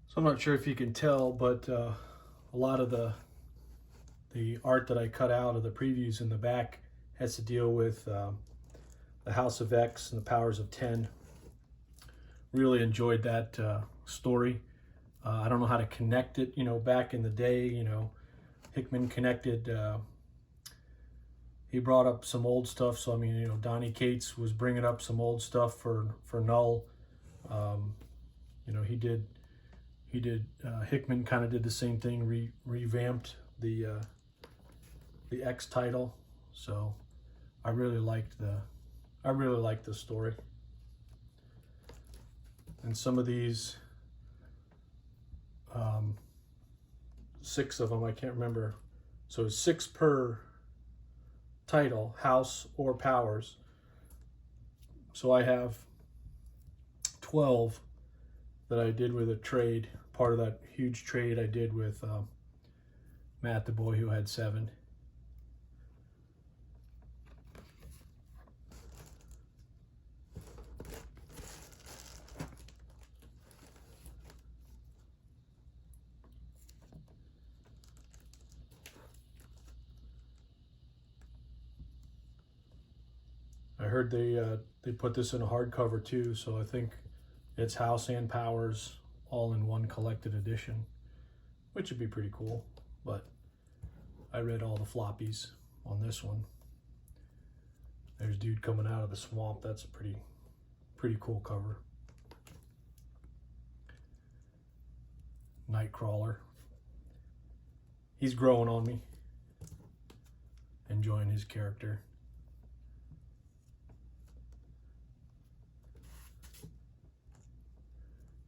So I'm not sure if you can tell, but a lot of the art that I cut out of the previews in the back has to deal with the House of X and the Powers of 10. Really enjoyed that story. I don't know how to connect it. Back in the day, Hickman connected. He brought up some old stuff. So I mean, Donny Cates was bringing up some old stuff for Null. Um, he did. Hickman kind of did the same thing, revamped the X title. So I really liked the story. And some of these, um, 6 of them, I can't remember. So it's 6 per title, House or Powers. So I have 12 that I did with a trade, part of that huge trade I did with Matt the Boy, who had 7. I heard they put this in a hardcover too, so I think it's House and Powers all in one collected edition, which would be pretty cool. But I read all the floppies on this one. There's dude coming out of the swamp. That's a pretty cool cover. Nightcrawler. He's growing on me. Enjoying his character.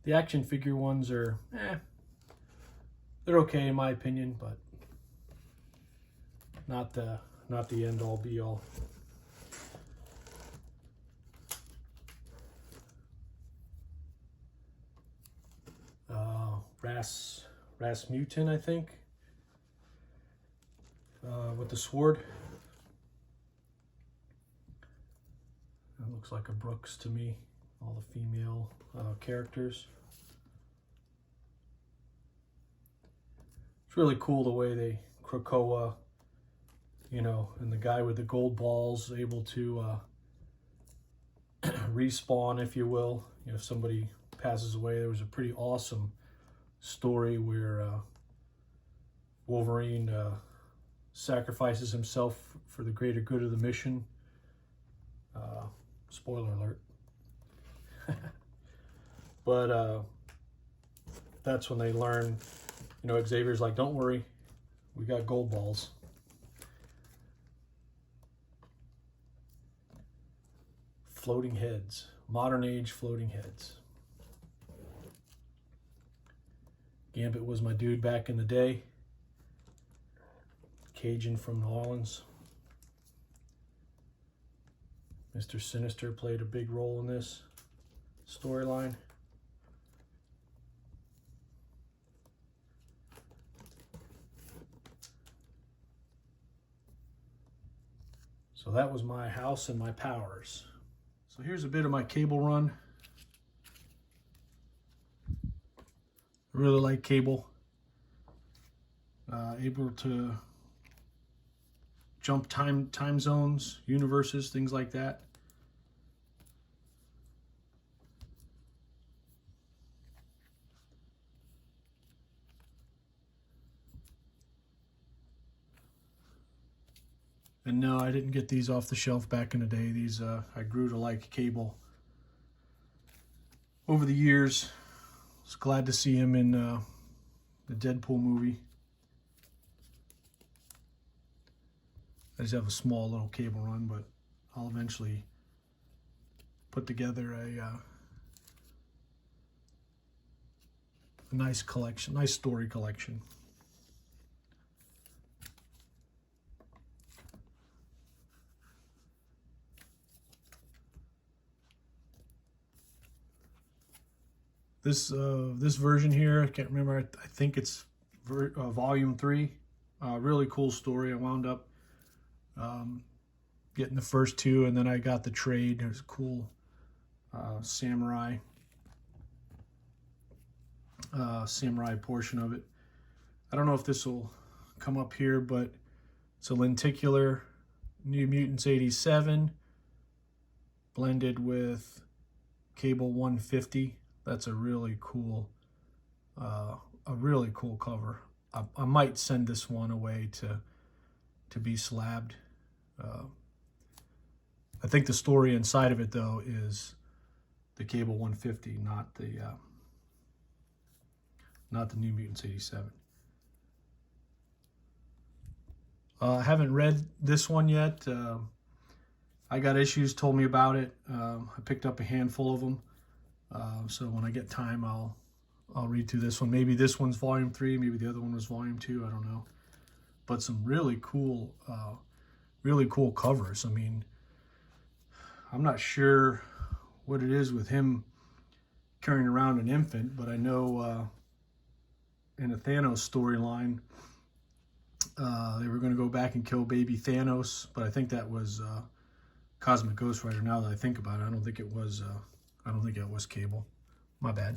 The action figure ones are, they're okay in my opinion, but not the end all be all. Rasmussen, I think, with the sword. It looks like a Brooks to me. All the female characters. It's really cool the way they, Krakoa, and the guy with the gold balls able to respawn, if you will. If somebody passes away. There was a pretty awesome story where Wolverine sacrifices himself for the greater good of the mission. Spoiler alert. But that's when they learn, Xavier's like, don't worry, we got gold balls. Floating heads, modern age floating heads. Gambit was my dude back in the day. Cajun from New Orleans. Mr. Sinister played a big role in this storyline. So that was my House and my Powers. So here's a bit of my Cable run. I really like Cable. Able to jump time zones, universes, things like that. And no, I didn't get these off the shelf back in the day. These I grew to like Cable over the years. Was glad to see him in the Deadpool movie. I just have a small little Cable run, but I'll eventually put together a nice collection, nice story collection. This version here, I can't remember. I think it's volume 3. Really cool story. I wound up getting the first 2, and then I got the trade. There's a cool samurai. samurai portion of it. I don't know if this will come up here, but it's a lenticular New Mutants 87 blended with Cable 150. That's a really cool cover. I might send this one away to be slabbed. I think the story inside of it though is the Cable 150, not the New Mutants 87. I haven't read this one yet. I Got Issues told me about it. I picked up a handful of them. So when I get time, I'll read through this one. Maybe this one's volume 3, maybe the other one was volume 2, I don't know. But some really cool covers. I mean, I'm not sure what it is with him carrying around an infant, but I know in a Thanos storyline, they were going to go back and kill baby Thanos, but I think that was Cosmic Ghost Rider. Now that I think about it, I don't think it was Cable. My bad.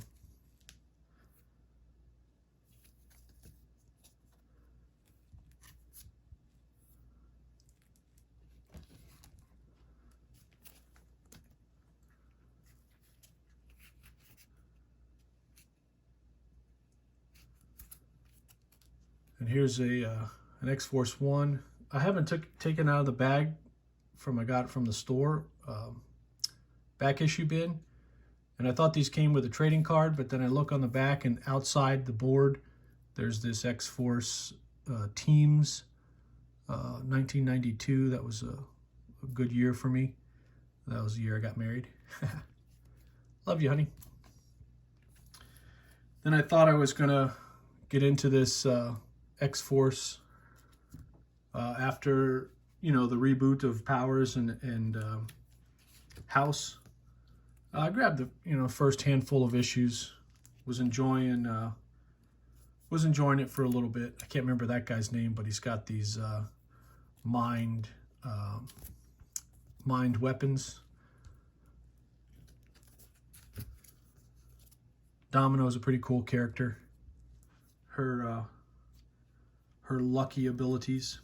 And here's an X-Force 1. I haven't taken out of the bag I got it from the store, back issue bin. And I thought these came with a trading card, but then I look on the back and outside the board, there's this X-Force Teams 1992. That was a good year for me. That was the year I got married. Love you, honey. Then I thought I was gonna get into this X-Force after, you know, the reboot of Powers and House. I grabbed the first handful of issues. Was enjoying it for a little bit. I can't remember that guy's name, but he's got these mind weapons. Domino's a pretty cool character. Her lucky abilities.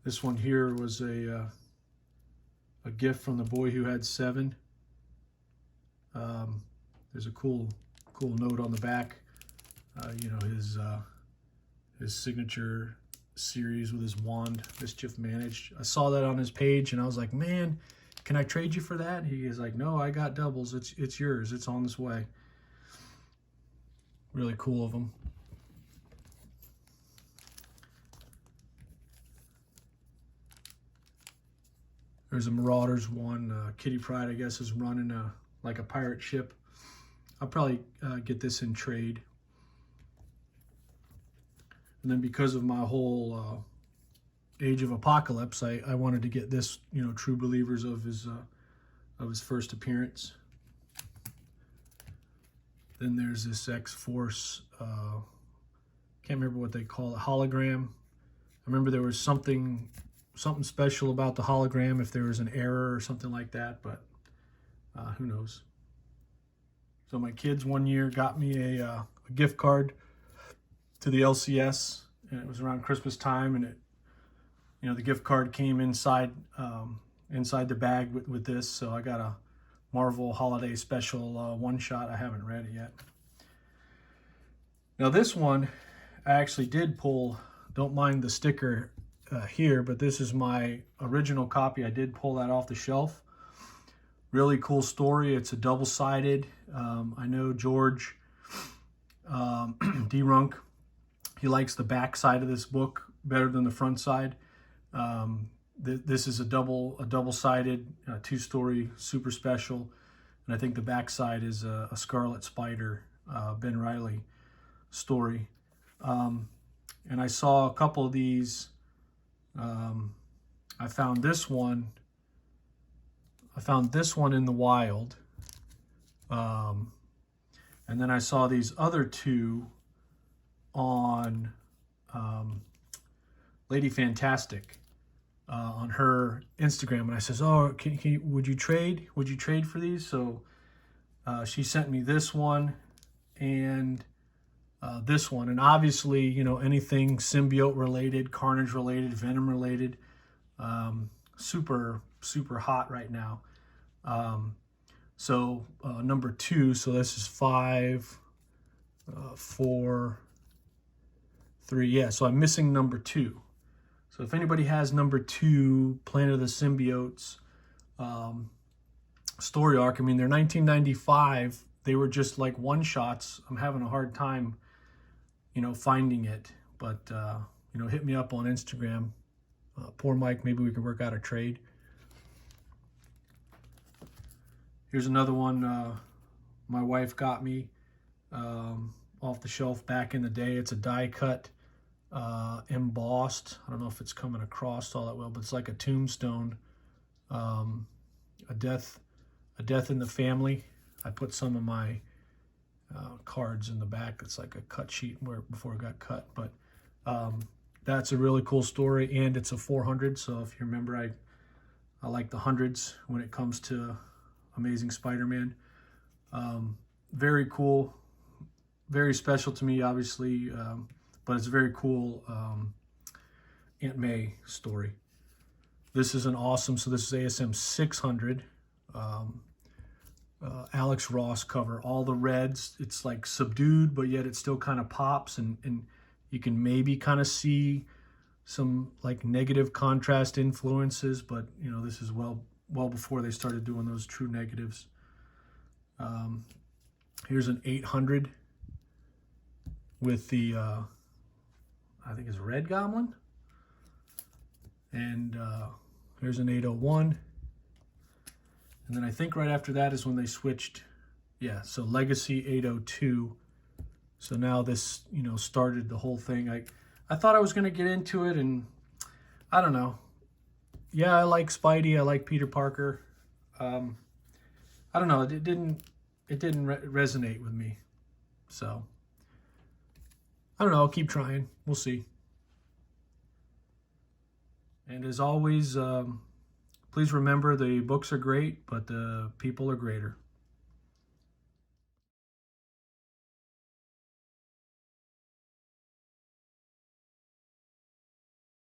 This one here was a gift from the boy who had 7. There's a cool note on the back. His signature series with his wand, Mischief Managed. I saw that on his page and I was like, man, can I trade you for that? He is like, no, I got doubles. It's yours. It's on its way. Really cool of him. There's a Marauders one. Kitty Pryde, I guess, is running like a pirate ship. I'll probably get this in trade. And then because of my whole Age of Apocalypse, I wanted to get this, True Believers of his first appearance. Then there's this X-Force, can't remember what they call it, hologram. I remember there was something special about the hologram, if there was an error or something like that, but who knows. So my kids one year got me a gift card to the LCS, and it was around Christmas time, and the gift card came inside the bag with this. So I got a Marvel Holiday Special one-shot. I haven't read it yet. Now this one, I actually did pull, don't mind the sticker here, but this is my original copy. I did pull that off the shelf. Really cool story. It's a double-sided. I know George D. Runk, he likes the back side of this book better than the front side. This is a double-sided 2-story super special, and I think the back side is a Scarlet Spider Ben Reilly story. And I saw a couple of these. I found this one in the wild, and then I saw these other two on Lady Fantastic on her Instagram, and I says, "Oh, would you trade? Would you trade for these?" So she sent me this one and this one, and obviously, you know, anything symbiote related, Carnage related, Venom related, super hot right now. So number 2, so this is 5, 4, 3. Yeah, so I'm missing number 2. So if anybody has number 2, Planet of the Symbiotes story arc, I mean, they're 1995. They were just like one-shots. I'm having a hard time, you know, finding it. But, you know, hit me up on Instagram. Poor Mike, maybe we could work out a trade. Here's another one my wife got me off the shelf back in the day. It's a die cut, embossed. I don't know if it's coming across all that well, but it's like a tombstone, a death in the family. I put some of my cards in the back. It's like a cut sheet before it got cut, but that's a really cool story, and it's a 400. So if you remember, I like the hundreds when it comes to Amazing Spider-Man. Very cool, very special to me, obviously, but it's a very cool Aunt May story. This is an awesome, so this is ASM 600, Alex Ross cover, all the reds. It's like subdued, but yet it still kind of pops, and you can maybe kind of see some like negative contrast influences, but you know, this is well before they started doing those true negatives. Here's an 800 with the I think it's Red Goblin, and here's an 801, and then I think right after that is when they switched, yeah, so Legacy 802. So now this, you know, started the whole thing. I thought I was going to get into it, and I don't know. Yeah, I like Spidey. I like Peter Parker. I don't know. It didn't resonate with me. So I don't know. I'll keep trying. We'll see. And as always, please remember, the books are great, but the people are greater.